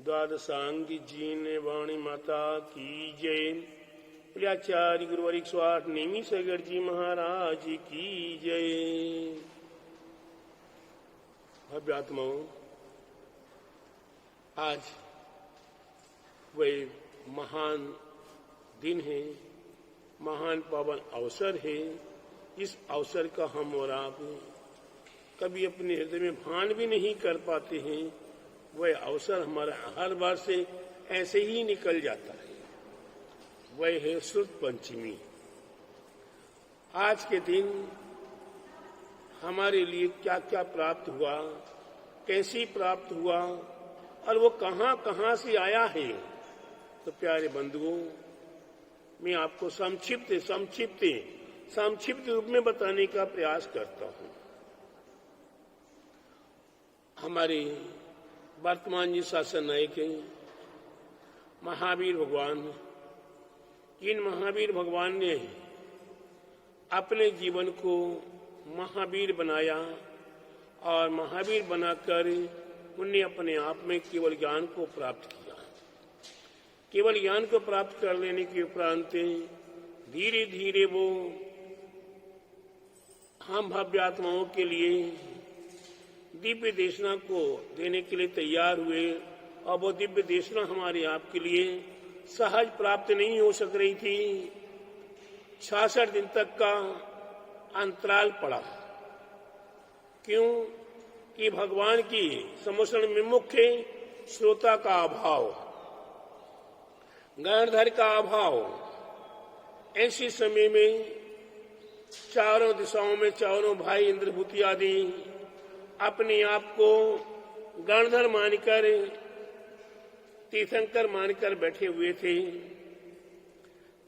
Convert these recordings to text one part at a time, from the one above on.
द्वादशांगी gene वाणी माता की जय। प्रियाचार्य गुरुवरिक स्वाट नेमी सगर जी महाराज की जय। भव्यात्माओं, आज वह महान दिन है, महान पावन अवसर है। इस अवसर का हम और आप कभी अपने हृदय में भान भी नहीं कर पाते हैं। वह अवसर हमारा हर बार से ऐसे ही निकल जाता है। वह है शुद्ध पंचमी। आज के दिन हमारे लिए क्या क्या प्राप्त हुआ, कैसी प्राप्त हुआ और वो कहां कहां से आया है, तो प्यारे बंधुओं, मैं आपको संक्षिप्त रूप में बताने का प्रयास करता हूं। हमारे वर्तमान जी शासन नायक हैं महावीर भगवान। इन महावीर भगवान ने अपने जीवन को महावीर बनाया और महावीर बनाकर उन्हें अपने आप में केवल ज्ञान को प्राप्त किया। केवल ज्ञान को प्राप्त कर लेने के उपरांत धीरे धीरे वो हम भव्यात्माओं के लिए दिव्य देशना को देने के लिए तैयार हुए और वो दिव्य देशना हमारे आपके लिए सहज प्राप्त नहीं हो सक रही थी। 66 दिन तक का अंतराल पड़ा। क्यों? कि भगवान की सम्मोषण में मुख्य श्रोता का अभाव, गणधर का अभाव। ऐसे समय में चारों दिशाओं में चारों भाई इंद्रभूति आदि अपने आप को गणधर मानकर, तीर्थंकर मानकर बैठे हुए थे।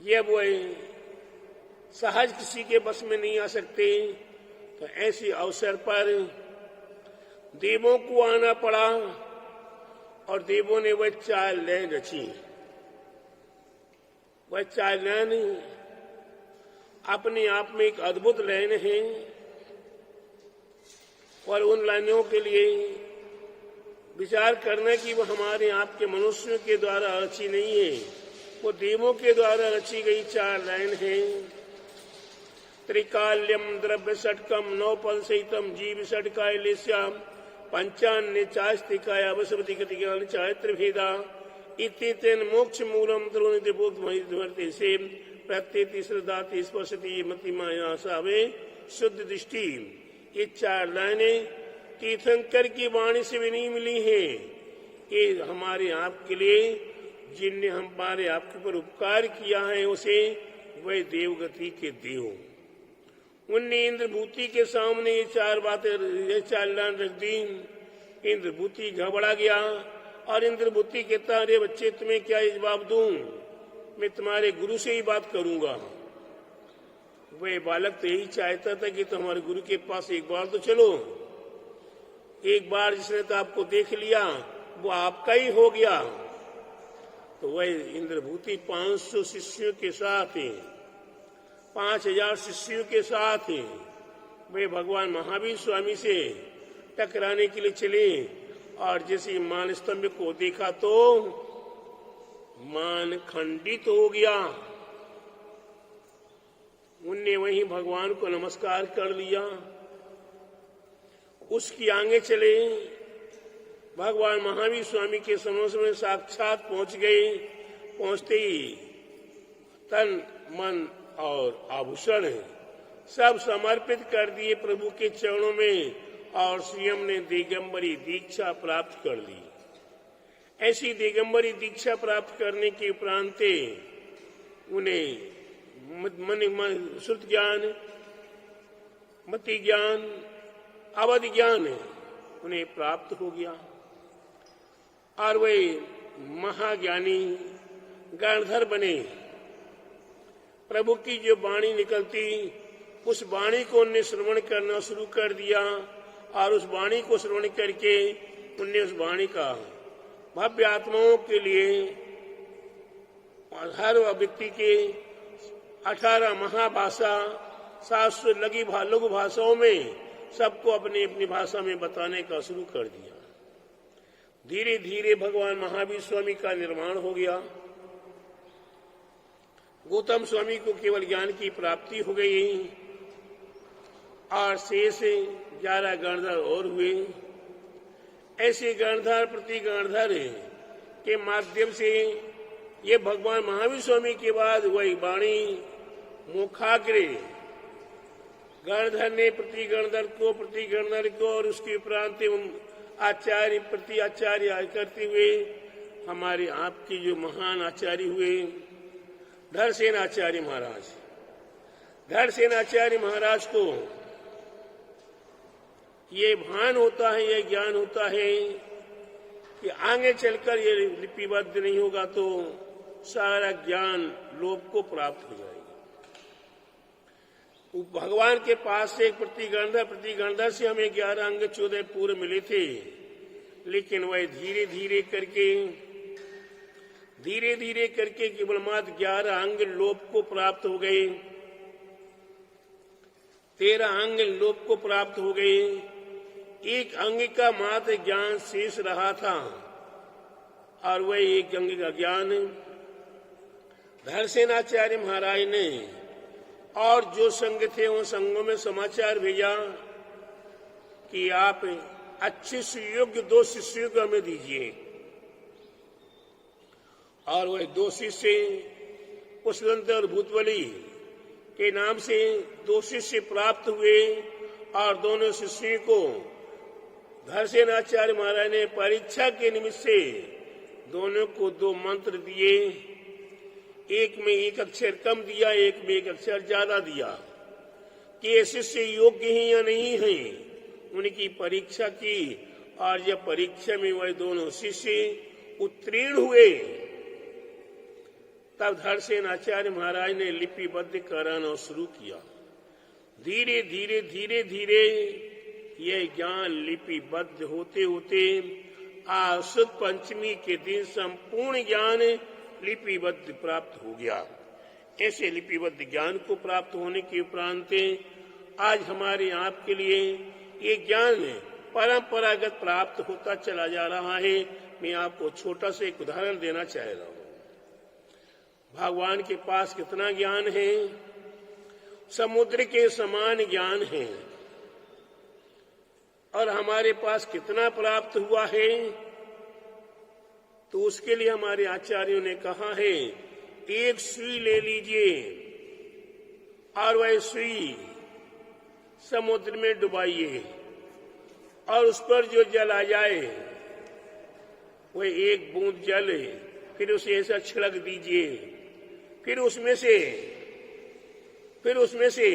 ये वो सहज किसी के बस में नहीं आ सकते। तो ऐसे अवसर पर देवों को आना पड़ा और देवों ने वह चाल लाइन रची। वह चाल लाइन अपने आप में एक अद्भुत लाइन है और उन लाइनों के लिए विचार करना कि वो हमारे आपके मनुष्यों के द्वारा रची नहीं है, वो देवों के द्वारा रची गई 4 लाइन है। त्रिकाल्यम द्रव्य षटकम नौपद सहितम जीव षटकायलेश्याम पंचान्य चास्तिकाय अवसवती गतिज्ञान चारित्र भेदा इत्येतेन मोक्ष मूलम द्रोणित बोध महित से प्रत्येति श्रद्धाति स्पर्शति मति माया सावे शुद्ध दृष्टि। ये 4 लाइनें तीर्थंकर की वाणी से भी नहीं मिली है। ये हमारे आपके लिए जिनने हमारे आपके ऊपर उपकार किया है उसे वह देवगति के देव। उनने इंद्रभूति के सामने ये 4 बातें, ये 4 लाइन रख दी। इंद्रभूति घबरा गया और इंद्रभूति कहता, अरे बच्चे तुम्हें क्या जवाब दूं, मैं तुम्हारे गुरु से ही बात करूंगा। वह बालक तो यही चाहता था कि तुम्हारे गुरु के पास एक बार तो चलो। एक बार जिसने तो आपको देख लिया वो आपका ही हो गया। तो वह इंद्रभूति 500 शिष्यों के साथ है, 5000 शिष्यों के साथ है। वे भगवान महावीर स्वामी से टकराने के लिए चले और जैसे मान स्तंभ को देखा तो मान खंडित हो गया। उनने वहीं भगवान को नमस्कार कर लिया। उसकी आगे चले, भगवान महावीर स्वामी के समक्ष में साक्षात पहुंच गए। पहुंचते ही तन मन और आभूषण सब समर्पित कर दिए प्रभु के चरणों में और स्वयं ने दिगंबरी दीक्षा प्राप्त कर ली। ऐसी दिगंबरी दीक्षा प्राप्त करने के उपरांत उन्हें मन श्रुत ज्ञान, मति ज्ञान, अवधि ज्ञान उन्हें प्राप्त हो गया और वे महाज्ञानी गणधर बने। प्रभु की जो वाणी निकलती उस वाणी को उन्हें श्रवण करना शुरू कर दिया और उस वाणी को श्रवण करके उन्हें उस वाणी का भव्य आत्माओं के लिए हर व्यक्ति के 18 महाभाषा, 700 लघु भाषाओं में सबको अपनी अपनी भाषा में बताने का शुरू कर दिया। धीरे धीरे भगवान महावीर स्वामी का निर्माण हो गया। गौतम स्वामी को केवल ज्ञान की प्राप्ति हो गई और शेष 11 गणधर और हुए। ऐसे गणधर प्रति गणधर के माध्यम से ये भगवान महावीर स्वामी के बाद वही वाणी मुखाग्रे गणधर ने प्रति गणधर को और उसके उपरांत आचार्य प्रति आचार्य करते हुए हमारे आपके जो महान आचार्य हुए धरसेन आचार्य महाराज को ये भान होता है, ये ज्ञान होता है कि आगे चलकर ये लिपिबद्ध नहीं होगा तो सारा ज्ञान लोक को प्राप्त हो जाएगा। भगवान के पास से प्रति गणधर से हमें 11 अंग 14 पूर्व मिले थे, लेकिन वह धीरे धीरे करके केवल मात्र 11 अंग लोक को प्राप्त हो गए, 13 अंग लोक को प्राप्त हो गए। एक अंग का मात्र ज्ञान शेष रहा था और वह एक अंग का ज्ञान धरसेनाचार्य महाराज ने और जो संघ थे उन संघों में समाचार भेजा कि आप अच्छे सुयोग्य 2 शिष्यों को हमें दीजिए। और वह 2 शिष्य पुष्पवंत और भूतवली के नाम से 2 शिष्य प्राप्त हुए और दोनों शिष्यों को धरसेनाचार्य महाराज ने परीक्षा के निमित्त से दोनों को 2 मंत्र दिए। एक में 1 अक्षर कम दिया, एक में 1 अक्षर ज्यादा दिया कि ये शिष्य योग्य हैं या नहीं हैं। उनकी परीक्षा की और जब परीक्षा में वह दोनों शिष्य उत्तीर्ण हुए तब धरसेनाचार्य महाराज ने लिपिबद्ध कराना शुरू किया। धीरे धीरे यह ज्ञान लिपिबद्ध होते होते आज शुद्ध पंचमी के दिन संपूर्ण ज्ञान लिपिबद्ध प्राप्त हो गया। ऐसे लिपिबद्ध ज्ञान को प्राप्त होने के उपरांत आज हमारे आपके लिए ये ज्ञान परंपरागत प्राप्त होता चला जा रहा है। मैं आपको छोटा सा एक उदाहरण देना चाह रहा हूं। भगवान के पास कितना ज्ञान है, समुद्र के समान ज्ञान है, और हमारे पास कितना प्राप्त हुआ है तो उसके लिए हमारे आचार्यों ने कहा है 1 सुई ले लीजिए और वह सुई समुद्र में डुबाइए और उस पर जो जल आ जाए वह 1 बूंद जल फिर उसे ऐसा छिड़क दीजिए, फिर उसमें से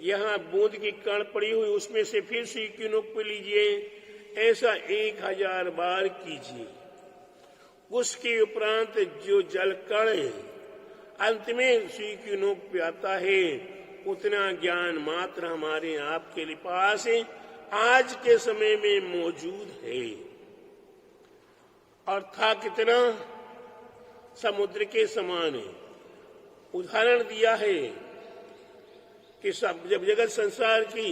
यहाँ बूंद की कण पड़ी हुई उसमें से फिर सुई की नोक पे लीजिए। ऐसा 1000 बार कीजिए। उसके उपरांत जो जल कण अंत में सुई की नोक पे आता है उतना ज्ञान मात्र हमारे आपके लिए पास आज के समय में मौजूद है। और था कितना, समुद्र के समान है। उदाहरण दिया है कि सब जब जगत संसार की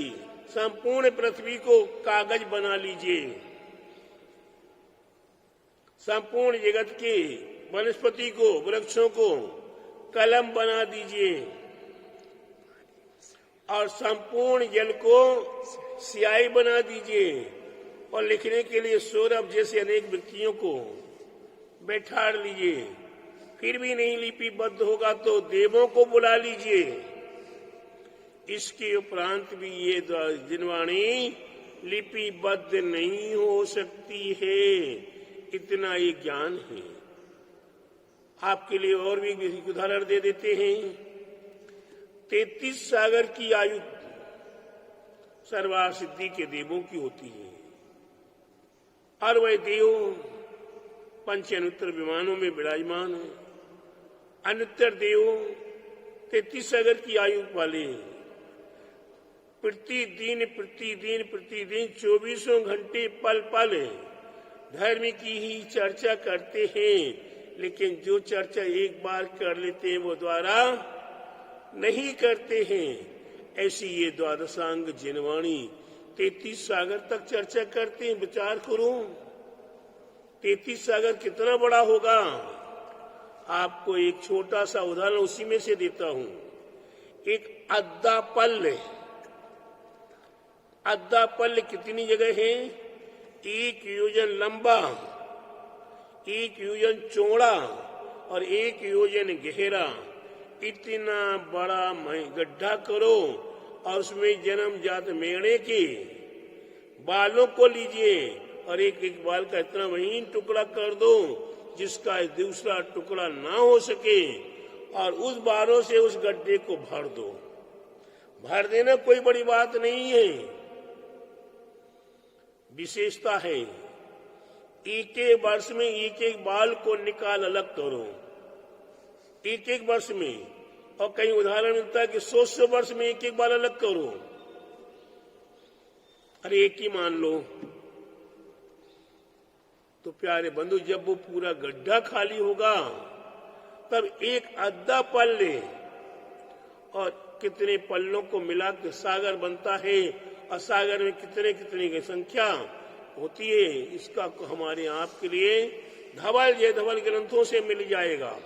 संपूर्ण पृथ्वी को कागज बना लीजिए, संपूर्ण जगत के वनस्पति को वृक्षों को कलम बना दीजिए और संपूर्ण जल को स्याही बना दीजिए और लिखने के लिए सौरभ जैसे अनेक व्यक्तियों को बैठा लीजिए। फिर भी नहीं लिपिबद्ध होगा तो देवों को बुला लीजिए। इसके उपरांत भी ये जिनवाणी लिपिबद्ध नहीं हो सकती है। इतना ये ज्ञान है। आपके लिए और भी उदाहरण दे देते हैं। 33 सागर की आयु सर्वार सिद्धि के देवों की होती है और वह देव पंच अनुत्तर विमानों में विराजमान है। अनुत्तर देव 33 सागर की आयु वाले प्रतिदिन 24 घंटे पल पल धर्म की ही चर्चा करते हैं, लेकिन जो चर्चा एक बार कर लेते हैं वो द्वारा नहीं करते हैं। ऐसी ये द्वादशांग जिनवाणी 33 सागर तक चर्चा करते हैं। विचार करो, 33 सागर कितना बड़ा होगा। आपको एक छोटा सा उदाहरण उसी में से देता हूं। एक अद्दा पल्ल कितनी जगह है? 1 योजन लंबा, 1 योजन चौड़ा और 1 योजन गहरा। इतना बड़ा गड्ढा करो और उसमें जन्मजात मेढ़े के बालों को लीजिए और एक एक बाल का इतना महीन टुकड़ा कर दो जिसका दूसरा टुकड़ा ना हो सके, और उस बालों से उस गड्ढे को भर दो। भर देना कोई बड़ी बात नहीं है, विशेषता है। एक एक वर्ष में एक एक बाल को निकाल अलग करो, एक एक वर्ष में। और कई उदाहरण मिलता है कि 100 वर्ष में एक एक बाल अलग करो। अरे एक ही मान लो। तो प्यारे बंधु, जब वो पूरा गड्ढा खाली होगा तब एक अद्दा पल ले, और कितने पल्लों को मिला के सागर बनता है, और सागर में कितने कितने की संख्या होती है, इसका हमारे आपके लिए धवल ग्रंथों से मिल जाएगा,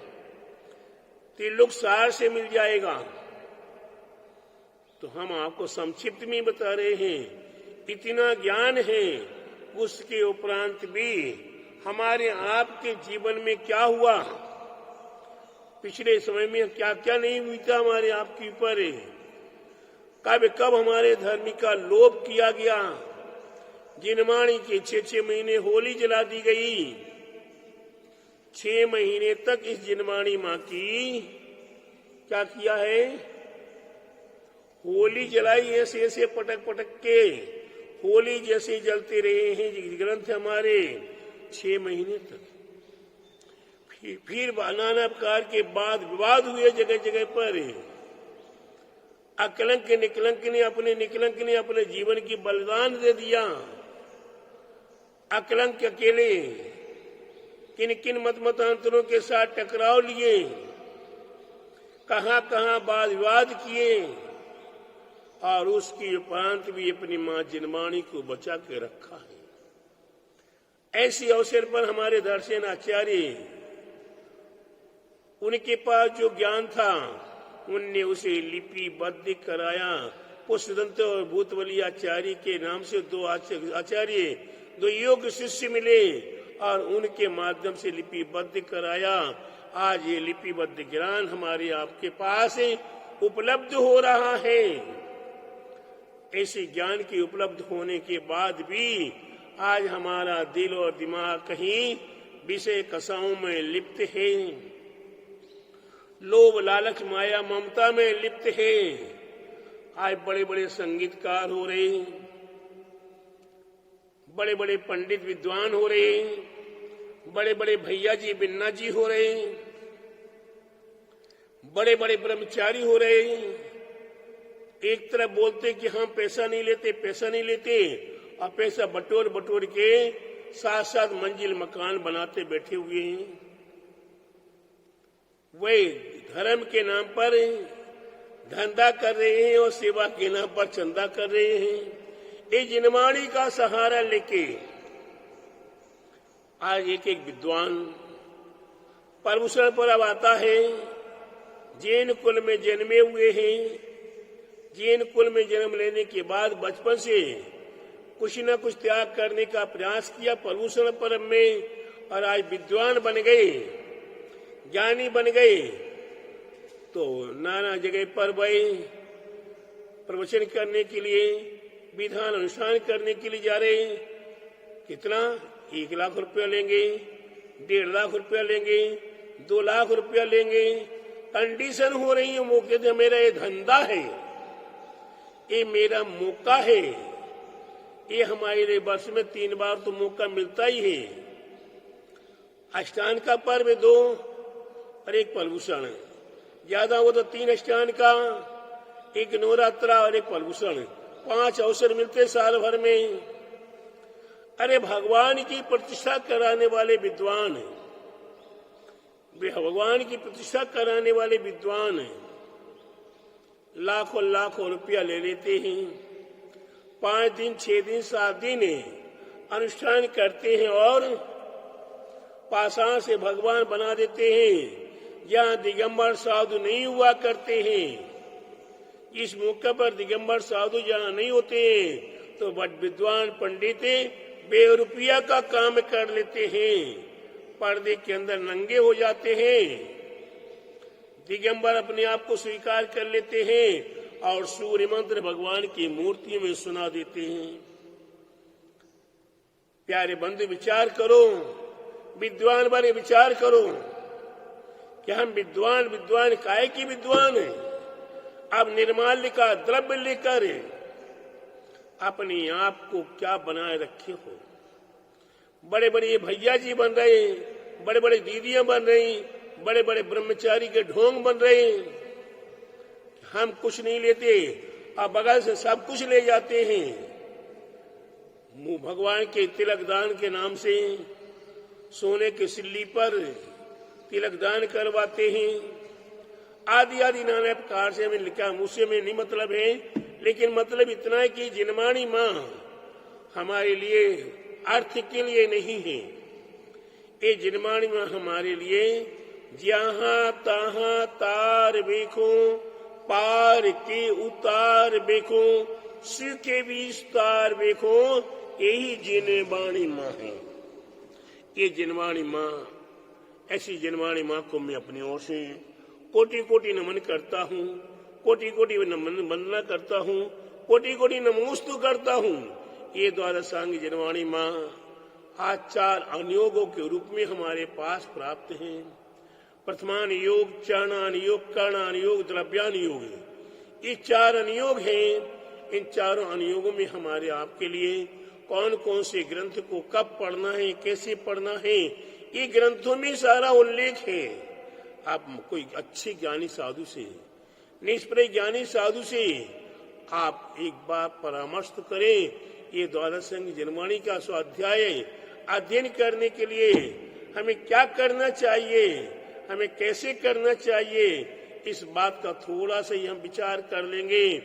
तिलुक सार से मिल जाएगा। तो हम आपको संक्षिप्त में बता रहे हैं। इतना ज्ञान है, उसके उपरांत भी हमारे आपके जीवन में क्या हुआ, पिछले समय में क्या क्या नहीं बीता हमारे आपके ऊपर, कब हमारे धर्म का लोप किया गया। जिनवाणी के 6 महीने होली जला दी गई। 6 महीने तक इस जिनवाणी मां की क्या किया है? होली जलाई, ऐसे ऐसे पटक के होली जैसे जलते रहे हैं ग्रंथ हमारे 6 महीने तक। फिर नाना प्रकार के बाद विवाद हुए जगह जगह पर। अकलंक निकलंक ने अपने जीवन की बलिदान दे दिया। अकलंक अकेले किन किन मतमतांतरों के साथ टकराव लिए, कहां कहां वाद विवाद किए, और उसकी उपरांत भी अपनी मां जिनवाणी को बचा के रखा है। ऐसे अवसर पर हमारे दर्शन आचार्य, उनके पास जो ज्ञान था उनने उसे लिपिबद्ध कराया। पुष्पदंत और भूतवली आचार्य के नाम से 2 आचार्य, 2 योग शिष्य मिले और उनके माध्यम से लिपिबद्ध कराया। आज ये लिपिबद्ध ज्ञान हमारे आपके पास उपलब्ध हो रहा है। ऐसे ज्ञान के उपलब्ध होने के बाद भी आज हमारा दिल और दिमाग कहीं विषय कसाओं में लिप्त है, लोभ लालच माया ममता में लिप्त है। आज बड़े बड़े संगीतकार हो रहे हैं, बड़े बड़े पंडित विद्वान हो रहे हैं, बड़े बड़े भैया जी बिन्ना जी हो रहे हैं, बड़े बड़े ब्रह्मचारी हो रहे हैं। एक तरफ बोलते कि हम पैसा नहीं लेते, और पैसा बटोर के साथ साथ मंजिल मकान बनाते बैठे हुए हैं। वे धर्म के नाम पर धंधा कर रहे हैं और सेवा के नाम पर चंदा कर रहे हैं। ये जिनवाणी का सहारा लेके आज एक एक विद्वान प्रभूषण पर अब आता है। जैन कुल में जन्मे हुए हैं, जैन कुल में जन्म लेने के बाद बचपन से कुछ न कुछ त्याग करने का प्रयास किया प्रभूषण परम में, और आज विद्वान बन गए, ज्ञानी बन गए। तो नाना जगह पर गए, प्रवचन करने के लिए, विधान अनुष्ठान करने के लिए जा रहे हैं। कितना? 1 लाख रुपया लेंगे, 1.5 लाख रुपया लेंगे, 2 लाख रुपया लेंगे। कंडीशन हो रही है मौके से, मेरा ये धंधा है, ये मेरा मौका है, ये हमारे वर्ष में 3 बार तो मौका मिलता ही है। अष्टान का पर्व 2 और 1 प्रभूषण, ज्यादा हो तो 3 अष्टान का, 1 नवरात्रा और 1 प्रभूषण, 5 अवसर मिलते साल भर में। अरे भगवान की प्रतिष्ठा कराने वाले विद्वान, भगवान की प्रतिष्ठा कराने वाले विद्वान लाखों लाखों रुपया ले लेते हैं। 5 दिन 6 दिन 7 दिन अनुष्ठान करते हैं और पाषाण से भगवान बना देते हैं। जहाँ दिगंबर साधु नहीं हुआ करते हैं, इस मौके पर दिगंबर साधु जहाँ नहीं होते हैं, तो बट विद्वान पंडित बेरुपया का काम कर लेते हैं, पर्दे के अंदर नंगे हो जाते हैं। दिगंबर अपने आप को स्वीकार कर लेते हैं और सूर्य मंत्र भगवान की मूर्ति में सुना देते हैं। प्यारे बंधु, विचार करो, विद्वान बारे विचार करो कि हम विद्वान काहे की विद्वान है। अब निर्माल्य का द्रव्य लेकर अपने आप को क्या बनाए रखे हो। बड़े बड़े भैया जी बन रहे, बड़े बड़े दीदियां बन रही, बड़े बड़े ब्रह्मचारी के ढोंग बन रहे। हम कुछ नहीं लेते और बगल से सब कुछ ले जाते हैं। भगवान के तिलक दान के नाम से सोने के सिल्ली पर तिलक दान करवाते हैं। आदि आदि नाना प्रकार से हमें लिखा, मुझसे में नहीं मतलब है, लेकिन मतलब इतना है कि जिनमानी माँ हमारे लिए अर्थ के लिए नहीं है। ये जिनमानी माँ हमारे लिए जहाँ तहाँ तार देखो, पार के उतार देखो, सिर के विस्तार देखो, यही जिनवाणी माँ है। ये जिनवाणी माँ, ऐसी जिनवाणी माँ को मैं अपनी ओर से कोटि कोटि नमन करता हूँ, कोटि कोटि नमन वंदना करता हूँ, कोटि कोटि नमोस्तु करता हूँ। ये द्वादशांगी जिनवाणी माँ आज 4 अनुयोगों के रूप में हमारे पास प्राप्त हैं। प्रथमान योग, चरणान योग, कर्णान योग, द्रव्यान योग, ये 4 अनुयोग हैं। इन चारों अनुयोगों में हमारे आपके लिए कौन कौन से ग्रंथ को कब पढ़ना है, कैसे पढ़ना है, ये ग्रंथों में सारा उल्लेख है। आप कोई अच्छे ज्ञानी साधु से, निष्प्रय ज्ञानी साधु से आप एक बार परामर्श तो करें। ये द्वादशांगी जिनवाणी का स्वाध्याय अध्ययन करने के लिए हमें क्या करना चाहिए, हमें कैसे करना चाहिए, इस बात का थोड़ा सा ही हम विचार कर लेंगे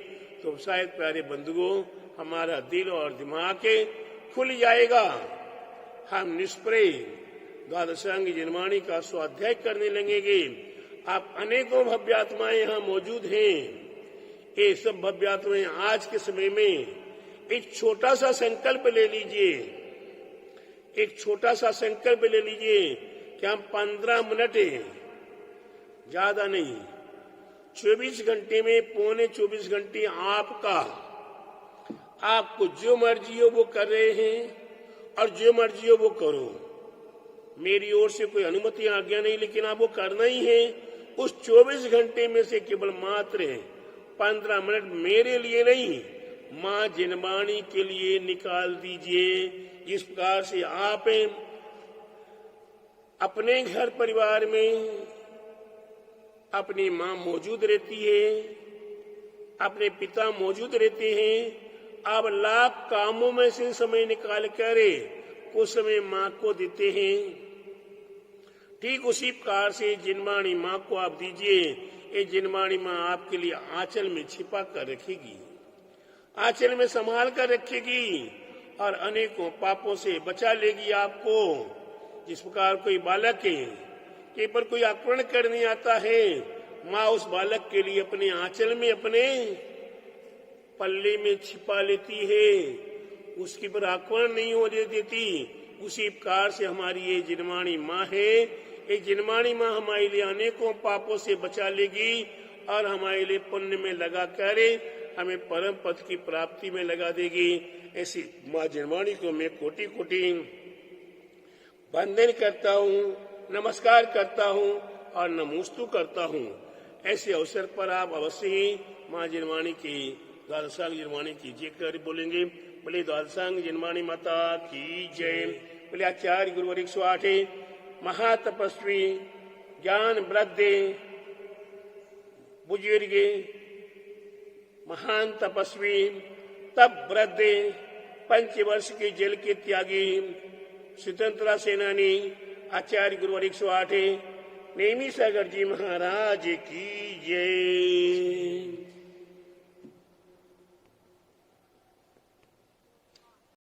तो शायद प्यारे बंधुओं हमारा दिल और दिमाग खुल जाएगा। हम निष्प्रय द्वादशांगी जिनवाणी का स्वाध्याय करने लगेंगे। आप अनेकों भव्यात्माएं यहाँ मौजूद हैं। ये सब भव्यात्माएं आज के समय में एक छोटा सा संकल्प ले लीजिए, एक छोटा सा संकल्प ले लीजिए कि हम 15 मिनट, ज्यादा नहीं, 24 घंटे में पौने 24 घंटे आपको जो मर्जी हो वो कर रहे हैं और जो मर्जी हो वो करो। मेरी ओर से कोई अनुमति आज्ञा नहीं, लेकिन आप वो करना ही है। उस 24 घंटे में से केवल मात्र 15 मिनट मेरे लिए नहीं, माँ जिनवाणी के लिए निकाल दीजिए। जिस प्रकार से आप अपने घर परिवार में अपनी माँ मौजूद रहती है, अपने पिता मौजूद रहते हैं, आप लाख कामों में से समय निकाल कर कुछ समय माँ को देते हैं। ठीक उसी प्रकार से जिनवाणी माँ को आप दीजिए। ये जिनवाणी माँ आपके लिए आंचल में छिपा कर रखेगी, आंचल में संभाल कर रखेगी और अनेकों पापों से बचा लेगी आपको। जिस प्रकार कोई बालक के पर कोई आक्रमण करने आता है, माँ उस बालक के लिए अपने आंचल में, अपने पल्ले में छिपा लेती है, उसके पर आक्रमण नहीं होने देती। उसी प्रकार से हमारी ये जिनवाणी माँ है। ये जिनवाणी माँ हमारे लिए अनेकों पापों से बचा लेगी और हमारे लिए पुण्य में लगा कर हमें परम पद की प्राप्ति में लगा देगी। ऐसी माँ जिनवाणी को मैं कोटि कोटि वंदन करता हूँ, नमस्कार करता हूँ और नमोस्तु करता हूँ। ऐसे अवसर पर आप अवश्य ही माँ जिनवाणी की, द्वादशांगी जिनवाणी की जय कर बोलेंगे। बोले द्वादशांगी जिनवाणी माता की जय। बोले आचार्य गुरुवर 108 महातपस्वी ज्ञान वृद्धि बुजुर्ग महान तपस्वी तप वृद्धि 5 वर्ष के जेल के त्यागी स्वतंत्रता सेनानी आचार्य गुरुवर 108 नेमी सागर जी महाराज की जय।